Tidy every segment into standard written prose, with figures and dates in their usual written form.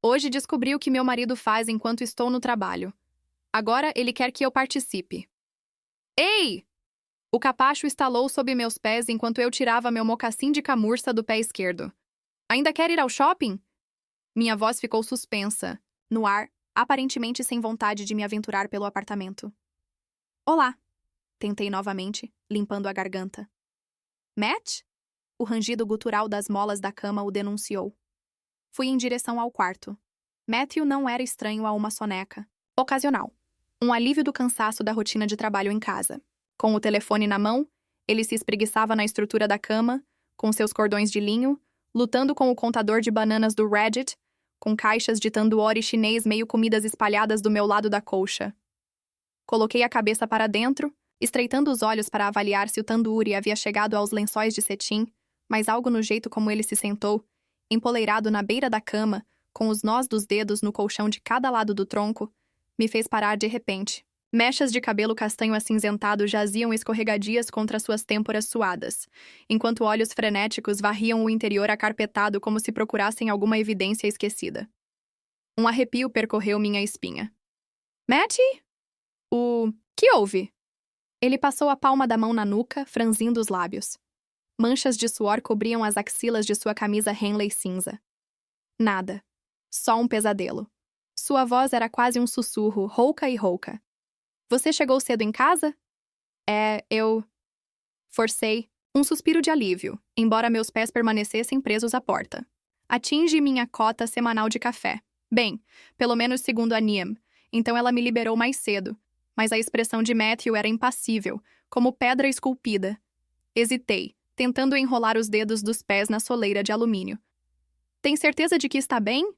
Hoje descobri o que meu marido faz enquanto estou no trabalho. Agora ele quer que eu participe. Ei! O capacho estalou sob meus pés enquanto eu tirava meu mocassim de camurça do pé esquerdo. Ainda quer ir ao shopping? Minha voz ficou suspensa, no ar, aparentemente sem vontade de me aventurar pelo apartamento. Olá! Tentei novamente, limpando a garganta. Matt? O rangido gutural das molas da cama o denunciou. Fui em direção ao quarto. Matthew não era estranho a uma soneca. Ocasional. Um alívio do cansaço da rotina de trabalho em casa. Com o telefone na mão, ele se espreguiçava na estrutura da cama, com seus cordões de linho, lutando com o contador de bananas do Reddit, com caixas de tandoori chinês meio comidas espalhadas do meu lado da colcha. Coloquei a cabeça para dentro, estreitando os olhos para avaliar se o tandoori havia chegado aos lençóis de cetim, mas algo no jeito como ele se sentou, empoleirado na beira da cama, com os nós dos dedos no colchão de cada lado do tronco, me fez parar de repente. Mechas de cabelo castanho acinzentado jaziam escorregadias contra suas têmporas suadas, enquanto olhos frenéticos varriam o interior acarpetado como se procurassem alguma evidência esquecida. Um arrepio percorreu minha espinha. Matty? O que houve? Ele passou a palma da mão na nuca, franzindo os lábios. Manchas de suor cobriam as axilas de sua camisa Henley cinza. Nada. Só um pesadelo. Sua voz era quase um sussurro, rouca e rouca. Você chegou cedo em casa? Eu... Forcei um suspiro de alívio, embora meus pés permanecessem presos à porta. Atinge minha cota semanal de café. Bem, pelo menos segundo a Niem, então ela me liberou mais cedo, mas a expressão de Matthew era impassível, como pedra esculpida. Hesitei, tentando enrolar os dedos dos pés na soleira de alumínio. Tem certeza de que está bem?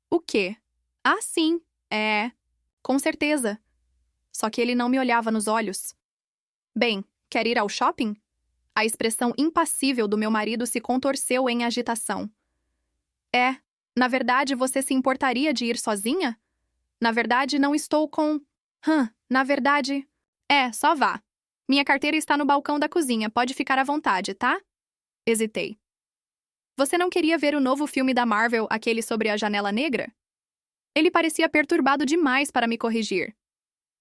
O quê? Ah, sim, com certeza. Só que ele não me olhava nos olhos. Bem, quer ir ao shopping? A expressão impassível do meu marido se contorceu em agitação. Na verdade, você se importaria de ir sozinha? Na verdade, não estou com... na verdade... só vá. Minha carteira está no balcão da cozinha, pode ficar à vontade, tá? Hesitei. Você não queria ver o novo filme da Marvel, aquele sobre a Janela Negra? Ele parecia perturbado demais para me corrigir.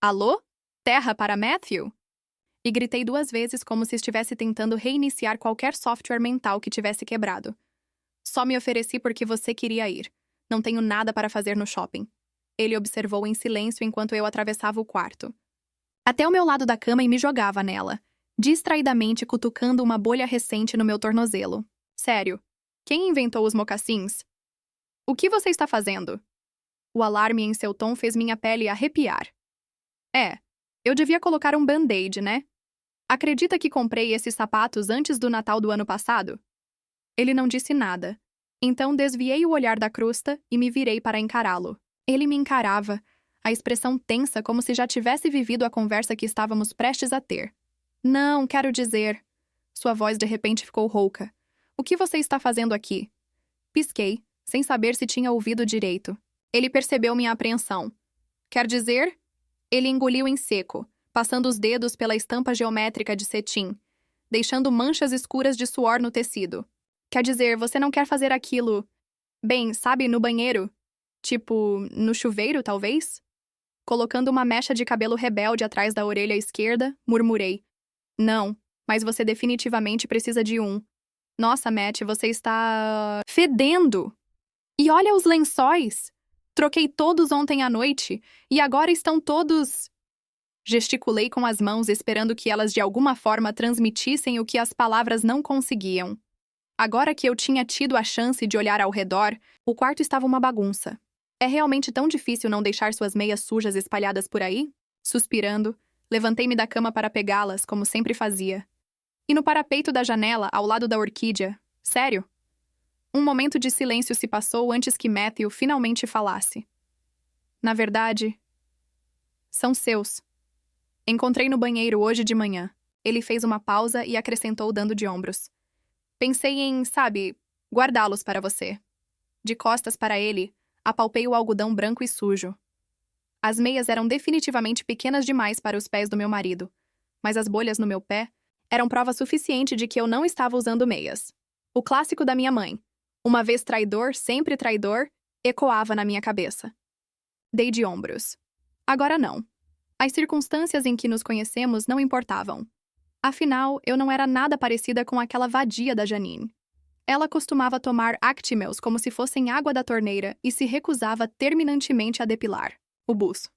Alô? Terra para Matthew? E gritei 2 vezes como se estivesse tentando reiniciar qualquer software mental que tivesse quebrado. Só me ofereci porque você queria ir. Não tenho nada para fazer no shopping. Ele observou em silêncio enquanto eu atravessava o quarto. Até o meu lado da cama e me jogava nela, distraidamente cutucando uma bolha recente no meu tornozelo. Sério, quem inventou os mocassins? O que você está fazendo? O alarme em seu tom fez minha pele arrepiar. Eu devia colocar um band-aid, né? Acredita que comprei esses sapatos antes do Natal do ano passado? Ele não disse nada. Então desviei o olhar da crusta e me virei para encará-lo. Ele me encarava, a expressão tensa como se já tivesse vivido a conversa que estávamos prestes a ter. Não, quero dizer... Sua voz de repente ficou rouca. O que você está fazendo aqui? Pisquei, sem saber se tinha ouvido direito. Ele percebeu minha apreensão. Quer dizer... Ele engoliu em seco, passando os dedos pela estampa geométrica de cetim, deixando manchas escuras de suor no tecido. Quer dizer, você não quer fazer aquilo... Bem, sabe, no banheiro? Tipo, no chuveiro, talvez? Colocando uma mecha de cabelo rebelde atrás da orelha esquerda, murmurei. Não, mas você definitivamente precisa de um. Nossa, Matt, você está... fedendo! E olha os lençóis! Troquei todos ontem à noite, e agora estão todos... Gesticulei com as mãos, esperando que elas de alguma forma transmitissem o que as palavras não conseguiam. Agora que eu tinha tido a chance de olhar ao redor, o quarto estava uma bagunça. É realmente tão difícil não deixar suas meias sujas espalhadas por aí? Suspirando, levantei-me da cama para pegá-las, como sempre fazia. E no parapeito da janela, ao lado da orquídea... Sério? Um momento de silêncio se passou antes que Matthew finalmente falasse. Na verdade... São seus. Encontrei no banheiro hoje de manhã. Ele fez uma pausa e acrescentou dando de ombros. Pensei em, sabe, guardá-los para você. De costas para ele, apalpei o algodão branco e sujo. As meias eram definitivamente pequenas demais para os pés do meu marido, mas as bolhas no meu pé eram prova suficiente de que eu não estava usando meias. O clássico da minha mãe. Uma vez traidor, sempre traidor, Ecoava na minha cabeça. Dei de ombros. Agora não. As circunstâncias em que nos conhecemos não importavam. Afinal, eu não era nada parecida com aquela vadia da Janine. Ela costumava tomar Actimels como se fossem água da torneira e se recusava terminantemente a depilar o buço.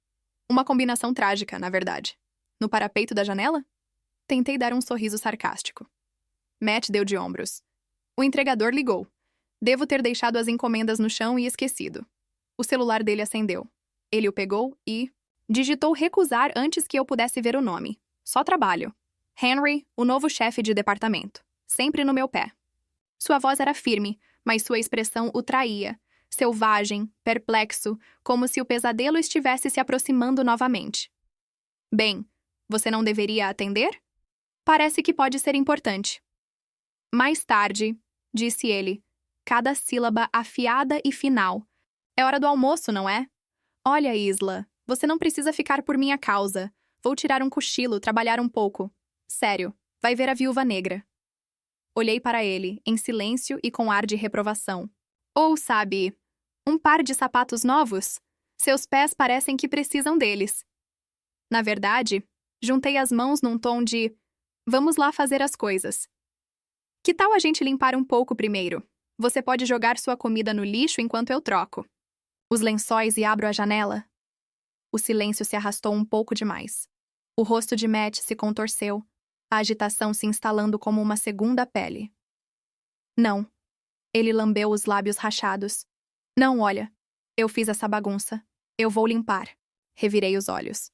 Uma combinação trágica, na verdade. No parapeito da janela? Tentei dar um sorriso sarcástico. Matt deu de ombros. O entregador ligou. Devo ter deixado as encomendas no chão e esquecido. O celular dele acendeu. Ele o pegou e digitou recusar antes que eu pudesse ver o nome. Só trabalho. Henry, o novo chefe de departamento. Sempre no meu pé. Sua voz era firme, mas sua expressão o traía. Selvagem, perplexo, como se o pesadelo estivesse se aproximando novamente. Bem, você não deveria atender? Parece que pode ser importante. Mais tarde, disse ele, cada sílaba afiada e final. É hora do almoço, não é? Olha, Isla, você não precisa ficar por minha causa. Vou tirar um cochilo, trabalhar um pouco. Sério, vai ver a viúva negra. Olhei para ele, em silêncio e com ar de reprovação. Ou, sabe, um par de sapatos novos? Seus pés parecem que precisam deles. Na verdade, juntei as mãos num tom de vamos lá fazer as coisas. Que tal a gente limpar um pouco primeiro? Você pode jogar sua comida no lixo enquanto eu troco os lençóis e abro a janela. O silêncio se arrastou um pouco demais. O rosto de Matt se contorceu, a agitação se instalando como uma segunda pele. Não. Ele lambeu os lábios rachados. Não, olha. Eu fiz essa bagunça. Eu vou limpar. Revirei os olhos.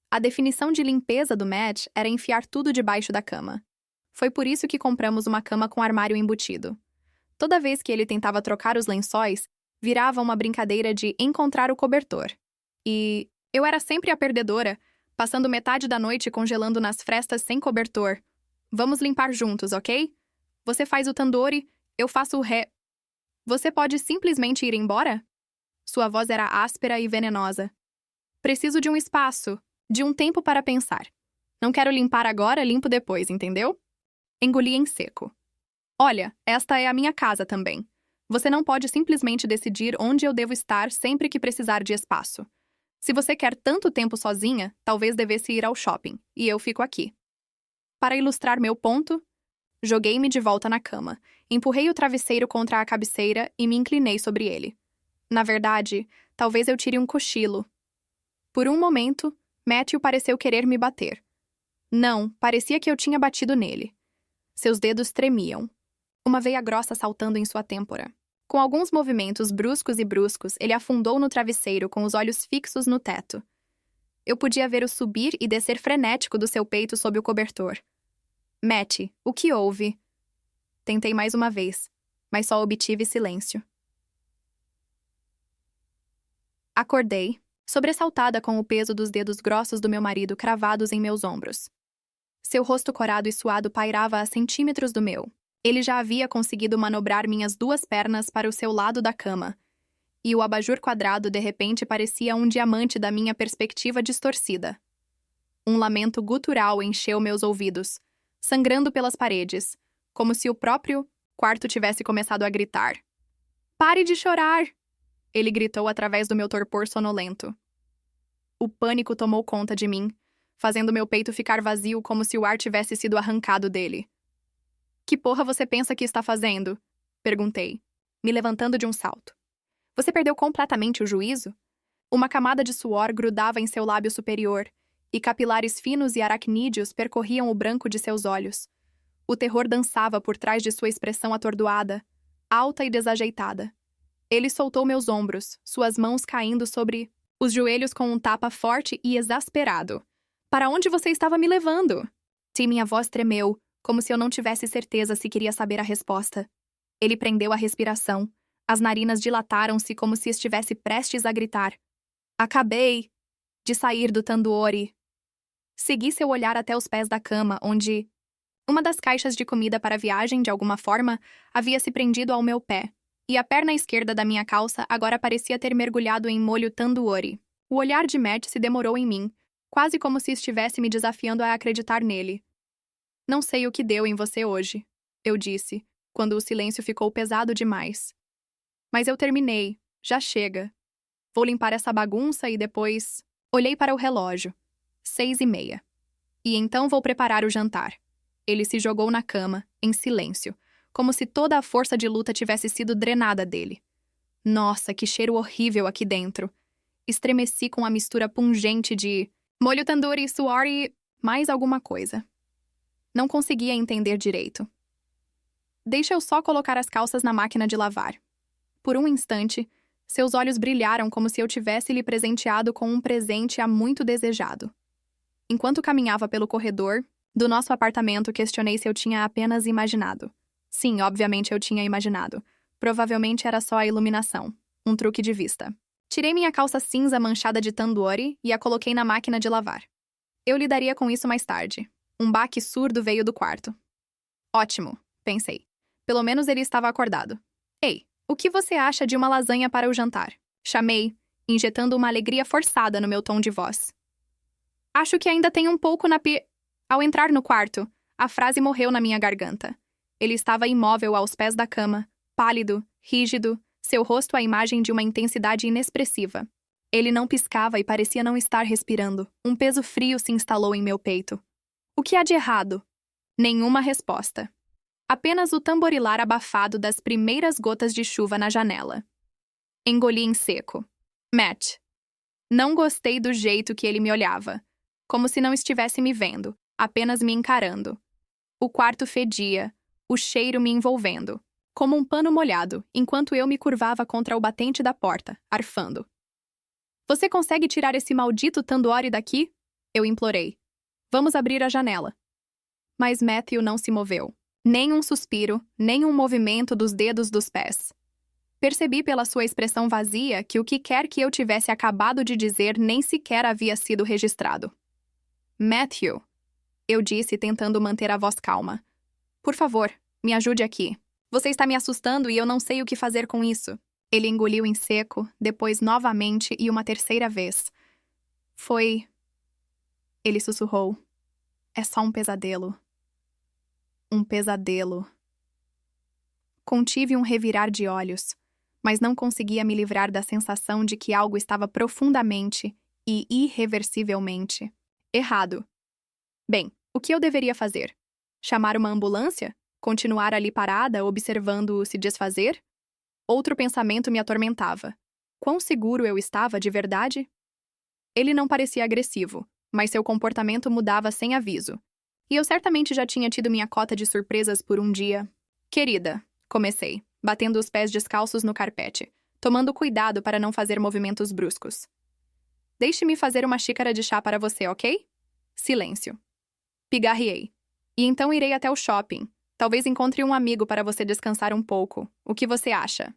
A definição de limpeza do Matt era enfiar tudo debaixo da cama. Foi por isso que compramos uma cama com armário embutido. Toda vez que ele tentava trocar os lençóis, virava uma brincadeira de encontrar o cobertor. E eu era sempre a perdedora, passando metade da noite congelando nas frestas sem cobertor. Vamos limpar juntos, ok? Você faz o tandoori, eu faço o ré. Você pode simplesmente ir embora? Sua voz era áspera e venenosa. Preciso de um espaço, de um tempo para pensar. Não quero limpar agora, limpo depois, entendeu? Engoli em seco. Olha, esta é a minha casa também. Você não pode simplesmente decidir onde eu devo estar sempre que precisar de espaço. Se você quer tanto tempo sozinha, talvez devesse ir ao shopping, e eu fico aqui. Para ilustrar meu ponto, joguei-me de volta na cama, empurrei o travesseiro contra a cabeceira e me inclinei sobre ele. Na verdade, talvez eu tire um cochilo. Por um momento, Matthew pareceu querer me bater. Não, parecia que eu tinha batido nele. Seus dedos tremiam. Uma veia grossa saltando em sua têmpora. Com alguns movimentos bruscos, ele afundou no travesseiro com os olhos fixos no teto. Eu podia ver o subir e descer frenético do seu peito sob o cobertor. Matt, o que houve? Tentei mais uma vez, mas só obtive silêncio. Acordei, sobressaltada com o peso dos dedos grossos do meu marido cravados em meus ombros. Seu rosto corado e suado pairava a centímetros do meu. Ele já havia conseguido manobrar minhas duas pernas para o seu lado da cama, e o abajur quadrado de repente parecia um diamante da minha perspectiva distorcida. Um lamento gutural encheu meus ouvidos, sangrando pelas paredes, como se o próprio quarto tivesse começado a gritar. Pare de chorar! Ele gritou através do meu torpor sonolento. O pânico tomou conta de mim, fazendo meu peito ficar vazio como se o ar tivesse sido arrancado dele. Que porra você pensa que está fazendo? Perguntei, me levantando de um salto. Você perdeu completamente o juízo? Uma camada de suor grudava em seu lábio superior, e capilares finos e aracnídeos percorriam o branco de seus olhos. O terror dançava por trás de sua expressão atordoada, alta e desajeitada. Ele soltou meus ombros, suas mãos caindo sobre os joelhos com um tapa forte e exasperado. Para onde você estava me levando? Minha voz tremeu, como se eu não tivesse certeza se queria saber a resposta. Ele prendeu a respiração. As narinas dilataram-se como se estivesse prestes a gritar. Acabei de sair do tandoori. Segui seu olhar até os pés da cama, onde uma das caixas de comida para a viagem, de alguma forma, havia se prendido ao meu pé, e a perna esquerda da minha calça agora parecia ter mergulhado em molho tandoori. O olhar de Matt se demorou em mim, quase como se estivesse me desafiando a acreditar nele. Não sei o que deu em você hoje, eu disse, quando o silêncio ficou pesado demais. Mas eu terminei, Já chega. Vou limpar essa bagunça e depois... Olhei para o relógio. 6:30. E então vou preparar o jantar. Ele se jogou na cama, em silêncio, como se toda a força de luta tivesse sido drenada dele. Nossa, que cheiro horrível aqui dentro. Estremeci com a mistura pungente de molho tandoori, suor e mais alguma coisa. Não conseguia entender direito. Deixa eu só colocar as calças na máquina de lavar. Por um instante, seus olhos brilharam como se eu tivesse lhe presenteado com um presente há muito desejado. Enquanto caminhava pelo corredor do nosso apartamento, questionei se eu tinha apenas imaginado. Sim, obviamente eu tinha imaginado. Provavelmente era só a iluminação. Um truque de vista. Tirei minha calça cinza manchada de tandoori e a coloquei na máquina de lavar. Eu lidaria com isso mais tarde. Um baque surdo veio do quarto. Ótimo, pensei. Pelo menos ele estava acordado. Ei, o que você acha de uma lasanha para o jantar? Chamei, injetando uma alegria forçada no meu tom de voz. Acho que ainda tem um pouco na Ao entrar no quarto, a frase morreu na minha garganta. Ele estava imóvel aos pés da cama, pálido, rígido, seu rosto a imagem de uma intensidade inexpressiva. Ele não piscava e parecia não estar respirando. Um peso frio se instalou em meu peito. O que há de errado? Nenhuma resposta. Apenas o tamborilar abafado das primeiras gotas de chuva na janela. Engoli em seco. Matt. Não gostei do jeito que ele me olhava. Como se não estivesse me vendo, apenas me encarando. O quarto fedia, o cheiro me envolvendo, como um pano molhado, enquanto eu me curvava contra o batente da porta, arfando. Você consegue tirar esse maldito tandoori daqui? Eu implorei. Vamos abrir a janela. Mas Matthew não se moveu. Nem um suspiro, nem um movimento dos dedos dos pés. Percebi pela sua expressão vazia que o que quer que eu tivesse acabado de dizer nem sequer havia sido registrado. Matthew, eu disse tentando manter a voz calma. Por favor, me ajude aqui. Você está me assustando e eu não sei o que fazer com isso. Ele engoliu em seco, depois novamente e uma terceira vez. Foi... Ele sussurrou. É só um pesadelo. Um pesadelo. Contive um revirar de olhos, mas não conseguia me livrar da sensação de que algo estava profundamente e irreversivelmente errado. Bem, o que eu deveria fazer? Chamar uma ambulância? Continuar ali parada, observando-o se desfazer? Outro pensamento me atormentava. Quão seguro eu estava de verdade? Ele não parecia agressivo, mas seu comportamento mudava sem aviso. E eu certamente já tinha tido minha cota de surpresas por um dia. Querida, comecei, batendo os pés descalços no carpete, tomando cuidado para não fazer movimentos bruscos. Deixe-me fazer uma xícara de chá para você, ok? Silêncio. Pigarreei. E então irei até o shopping. Talvez encontre um amigo para você descansar um pouco. O que você acha?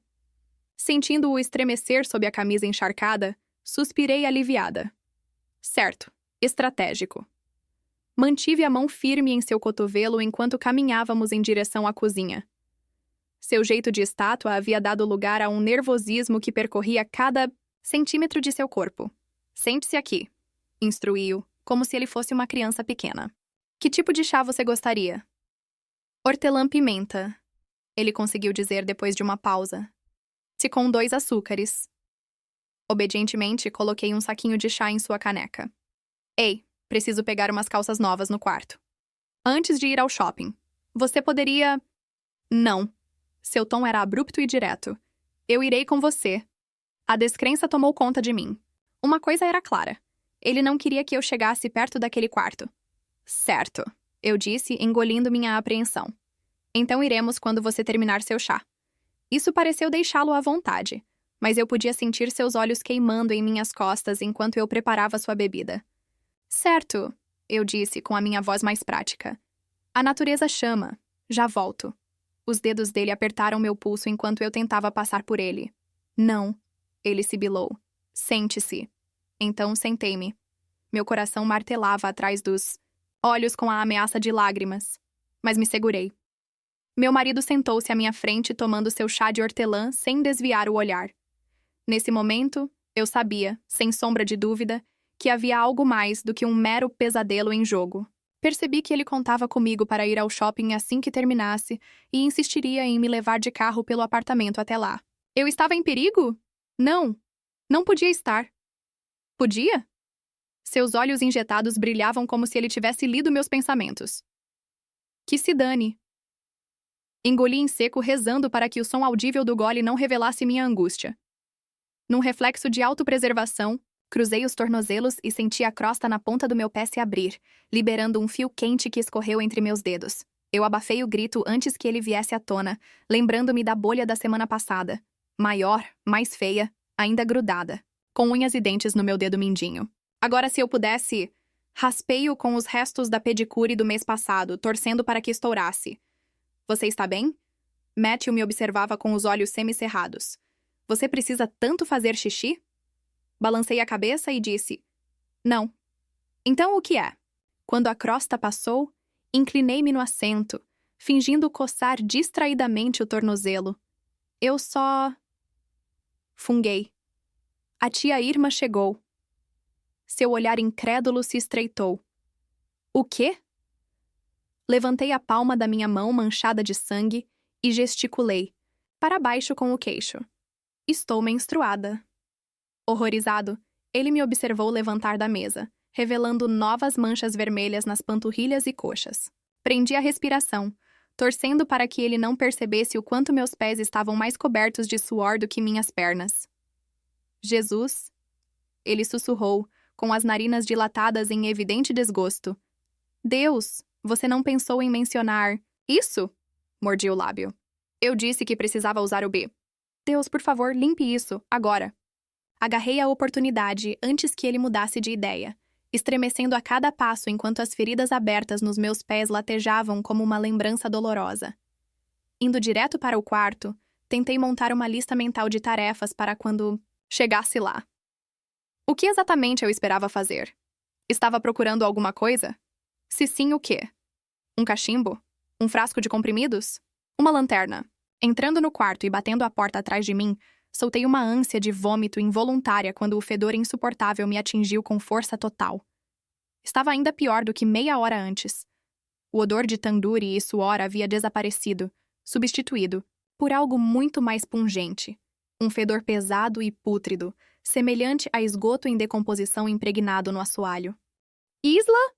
Sentindo-o estremecer sob a camisa encharcada, suspirei aliviada. Certo. Estratégico. Mantive a mão firme em seu cotovelo enquanto caminhávamos em direção à cozinha. Seu jeito de estátua havia dado lugar a um nervosismo que percorria cada centímetro de seu corpo. Sente-se aqui, instruiu, como se ele fosse uma criança pequena. Que tipo de chá você gostaria? Hortelã-pimenta, ele conseguiu dizer depois de uma pausa. Se com 2 açúcares. Obedientemente, coloquei um saquinho de chá em sua caneca. Ei, preciso pegar umas calças novas no quarto. Antes de ir ao shopping, você poderia... Não. Seu tom era abrupto e direto. Eu irei com você. A descrença tomou conta de mim. Uma coisa era clara. Ele não queria que eu chegasse perto daquele quarto. Certo, eu disse, engolindo minha apreensão. Então iremos quando você terminar seu chá. Isso pareceu deixá-lo à vontade, mas eu podia sentir seus olhos queimando em minhas costas enquanto eu preparava sua bebida. Certo, eu disse com a minha voz mais prática. A natureza chama. Já volto. Os dedos dele apertaram meu pulso enquanto eu tentava passar por ele. Não, ele sibilou. Sente-se. Então sentei-me. Meu coração martelava atrás dos olhos com a ameaça de lágrimas, mas me segurei. Meu marido sentou-se à minha frente tomando seu chá de hortelã sem desviar o olhar. Nesse momento, eu sabia, sem sombra de dúvida, que havia algo mais do que um mero pesadelo em jogo. Percebi que ele contava comigo para ir ao shopping assim que terminasse e insistiria em me levar de carro pelo apartamento até lá. Eu estava em perigo? Não, não podia estar. Podia? Seus olhos injetados brilhavam como se ele tivesse lido meus pensamentos. Que se dane. Engoli em seco, rezando para que o som audível do gole não revelasse minha angústia. Num reflexo de autopreservação, cruzei os tornozelos e senti a crosta na ponta do meu pé se abrir, liberando um fio quente que escorreu entre meus dedos. Eu abafei o grito antes que ele viesse à tona, lembrando-me da bolha da semana passada. Maior, mais feia, ainda grudada, com unhas e dentes no meu dedo mindinho. Agora, se eu pudesse... Raspei-o com os restos da pedicure do mês passado, torcendo para que estourasse. Você está bem? Matthew me observava com os olhos semicerrados. Você precisa tanto fazer xixi? Balancei a cabeça e disse, não. Então o que é? Quando a crosta passou, inclinei-me no assento, fingindo coçar distraidamente o tornozelo. Eu só... Funguei. A tia Irma chegou. Seu olhar incrédulo se estreitou. O quê? Levantei a palma da minha mão manchada de sangue e gesticulei, para baixo com o queixo. Estou menstruada. Horrorizado, ele me observou levantar da mesa, revelando novas manchas vermelhas nas panturrilhas e coxas. Prendi a respiração, torcendo para que ele não percebesse o quanto meus pés estavam mais cobertos de suor do que minhas pernas. Jesus, ele sussurrou, com as narinas dilatadas em evidente desgosto. Deus, você não pensou em mencionar isso? Mordi o lábio. Eu disse que precisava usar o B. Deus, por favor, limpe isso, agora. Agarrei a oportunidade antes que ele mudasse de ideia, estremecendo a cada passo enquanto as feridas abertas nos meus pés latejavam como uma lembrança dolorosa. Indo direto para o quarto, tentei montar uma lista mental de tarefas para quando chegasse lá. O que exatamente eu esperava fazer? Estava procurando alguma coisa? Se sim, o quê? Um cachimbo? Um frasco de comprimidos? Uma lanterna? Entrando no quarto e batendo a porta atrás de mim, soltei uma ânsia de vômito involuntária quando o fedor insuportável me atingiu com força total. Estava ainda pior do que meia hora antes. O odor de tandoori e suor havia desaparecido, substituído por algo muito mais pungente. Um fedor pesado e pútrido, semelhante a esgoto em decomposição impregnado no assoalho. Isla?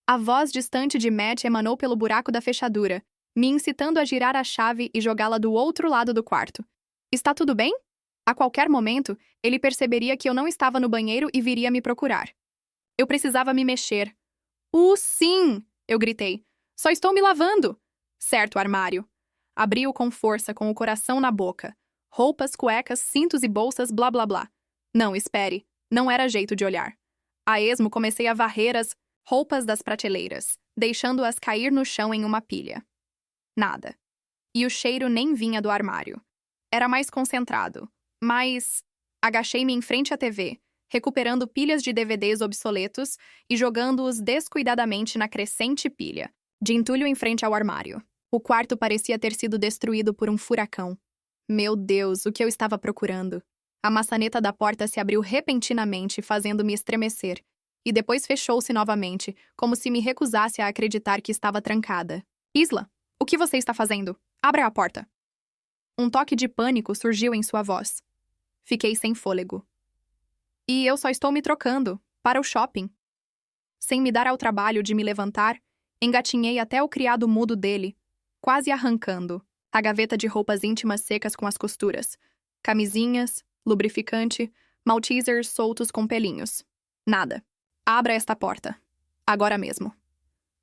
A voz distante de Matt emanou pelo buraco da fechadura, me incitando a girar a chave e jogá-la do outro lado do quarto. Está tudo bem? A qualquer momento, ele perceberia que eu não estava no banheiro e viria me procurar. Eu precisava me mexer. Sim! Eu gritei. Só estou me lavando! Certo, armário. Abri-o com força, com o coração na boca. Roupas, cuecas, cintos e bolsas, blá blá blá. Não, espere. Não era jeito de olhar. A esmo comecei a varrer as roupas das prateleiras, deixando-as cair no chão em uma pilha. Nada. E o cheiro nem vinha do armário. Era mais concentrado. Mas... Agachei-me em frente à TV, recuperando pilhas de DVDs obsoletos e jogando-os descuidadamente na crescente pilha, de entulho em frente ao armário. O quarto parecia ter sido destruído por um furacão. Meu Deus, o que eu estava procurando? A maçaneta da porta se abriu repentinamente, fazendo-me estremecer, e depois fechou-se novamente, como se me recusasse a acreditar que estava trancada. Isla, o que você está fazendo? Abra a porta. Um toque de pânico surgiu em sua voz. Fiquei sem fôlego. E eu só estou me trocando, para o shopping. Sem me dar ao trabalho de me levantar, engatinhei até o criado mudo dele, quase arrancando a gaveta de roupas íntimas secas com as costuras, camisinhas, lubrificante, Maltesers soltos com pelinhos. Nada. Abra esta porta. Agora mesmo.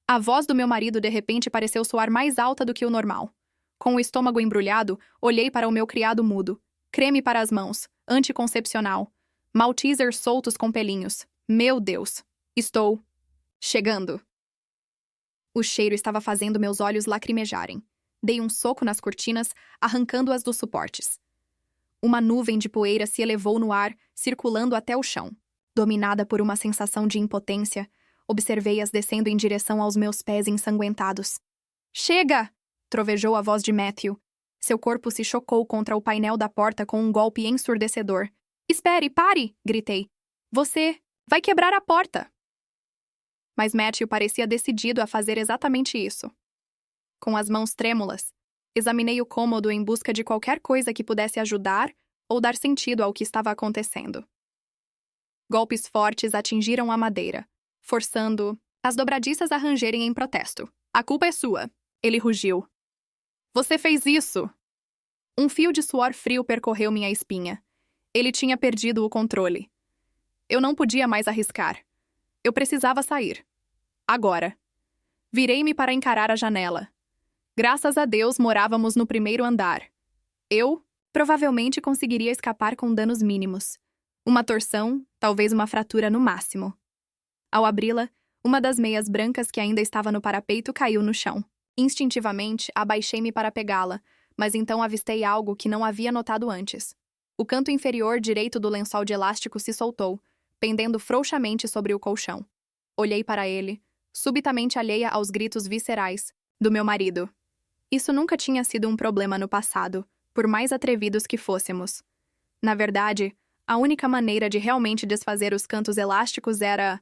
A voz do meu marido de repente pareceu soar mais alta do que o normal. Com o estômago embrulhado, olhei para o meu criado mudo. Creme para as mãos, anticoncepcional. Maltesers soltos com pelinhos. Meu Deus. Estou... chegando. O cheiro estava fazendo meus olhos lacrimejarem. Dei um soco nas cortinas, arrancando-as dos suportes. Uma nuvem de poeira se elevou no ar, circulando até o chão. Dominada por uma sensação de impotência, observei-as descendo em direção aos meus pés ensanguentados. Chega! Trovejou a voz de Matthew. Seu corpo se chocou contra o painel da porta com um golpe ensurdecedor. Espere, pare! Gritei. Você vai quebrar a porta! Mas Matthew parecia decidido a fazer exatamente isso. Com as mãos trêmulas, examinei o cômodo em busca de qualquer coisa que pudesse ajudar ou dar sentido ao que estava acontecendo. Golpes fortes atingiram a madeira, forçando as dobradiças a rangerem em protesto. A culpa é sua, ele rugiu. Você fez isso! Um fio de suor frio percorreu minha espinha. Ele tinha perdido o controle. Eu não podia mais arriscar. Eu precisava sair. Agora. Virei-me para encarar a janela. Graças a Deus morávamos no primeiro andar. Eu, provavelmente, conseguiria escapar com danos mínimos. Uma torção, talvez uma fratura no máximo. Ao abri-la, uma das meias brancas que ainda estava no parapeito caiu no chão. Instintivamente, abaixei-me para pegá-la, mas então avistei algo que não havia notado antes. O canto inferior direito do lençol de elástico se soltou, pendendo frouxamente sobre o colchão. Olhei para ele, subitamente alheia aos gritos viscerais do meu marido. Isso nunca tinha sido um problema no passado, por mais atrevidos que fôssemos. Na verdade, a única maneira de realmente desfazer os cantos elásticos era...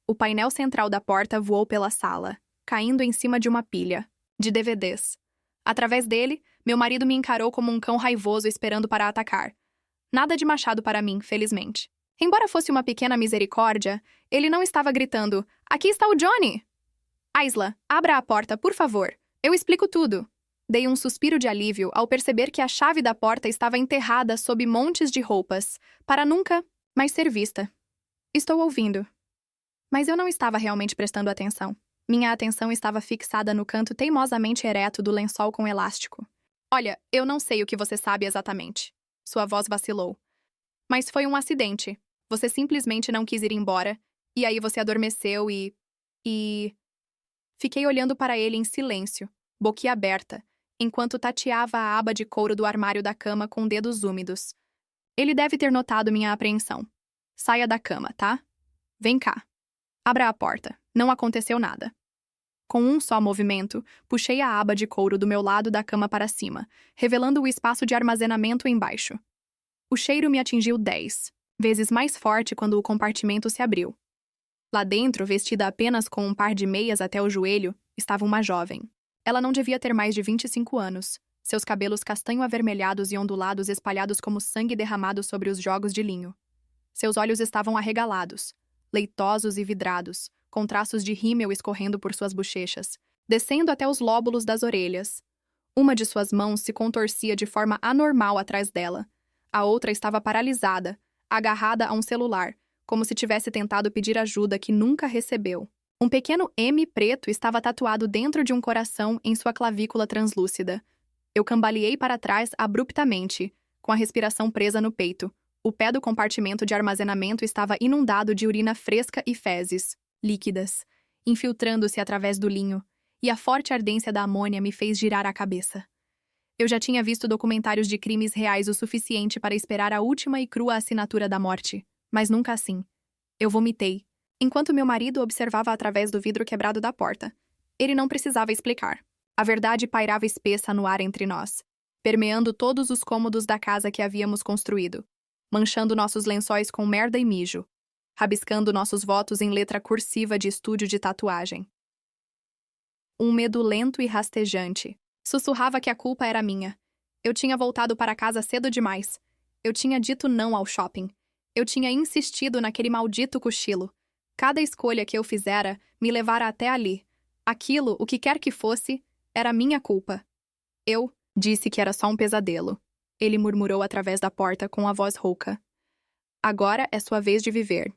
O painel central da porta voou pela sala, caindo em cima de uma pilha de DVDs. Através dele, meu marido me encarou como um cão raivoso esperando para atacar. Nada de machado para mim, felizmente. Embora fosse uma pequena misericórdia, ele não estava gritando: "Aqui está o Johnny!" "Aisla, abra a porta, por favor. Eu explico tudo." Dei um suspiro de alívio ao perceber que a chave da porta estava enterrada sob montes de roupas, para nunca mais ser vista. "Estou ouvindo." Mas eu não estava realmente prestando atenção. Minha atenção estava fixada no canto teimosamente ereto do lençol com elástico. "Olha, eu não sei o que você sabe exatamente." Sua voz vacilou. "Mas foi um acidente. Você simplesmente não quis ir embora, e aí você adormeceu e... Fiquei olhando para ele em silêncio, boquiaberta, enquanto tateava a aba de couro do armário da cama com dedos úmidos. Ele deve ter notado minha apreensão. "Saia da cama, tá? Vem cá. Abra a porta. Não aconteceu nada." Com um só movimento, puxei a aba de couro do meu lado da cama para cima, revelando o espaço de armazenamento embaixo. O cheiro me atingiu 10 vezes mais forte quando o compartimento se abriu. Lá dentro, vestida apenas com um par de meias até o joelho, estava uma jovem. Ela não devia ter mais de 25 anos, seus cabelos castanho-avermelhados e ondulados espalhados como sangue derramado sobre os jogos de linho. Seus olhos estavam arregalados, leitosos e vidrados, com traços de rímel escorrendo por suas bochechas, descendo até os lóbulos das orelhas. Uma de suas mãos se contorcia de forma anormal atrás dela. A outra estava paralisada, agarrada a um celular, como se tivesse tentado pedir ajuda que nunca recebeu. Um pequeno M preto estava tatuado dentro de um coração em sua clavícula translúcida. Eu cambaleei para trás abruptamente, com a respiração presa no peito. O pé do compartimento de armazenamento estava inundado de urina fresca e fezes, líquidas, infiltrando-se através do linho, e a forte ardência da amônia me fez girar a cabeça. Eu já tinha visto documentários de crimes reais o suficiente para esperar a última e crua assinatura da morte, mas nunca assim. Eu vomitei, enquanto meu marido observava através do vidro quebrado da porta. Ele não precisava explicar. A verdade pairava espessa no ar entre nós, permeando todos os cômodos da casa que havíamos construído, manchando nossos lençóis com merda e mijo, rabiscando nossos votos em letra cursiva de estúdio de tatuagem. Um medo lento e rastejante. Sussurrava que a culpa era minha. Eu tinha voltado para casa cedo demais. Eu tinha dito não ao shopping. Eu tinha insistido naquele maldito cochilo. Cada escolha que eu fizera me levara até ali. Aquilo, o que quer que fosse, era minha culpa. Eu disse que era só um pesadelo. Ele murmurou através da porta com a voz rouca. "Agora é sua vez de viver."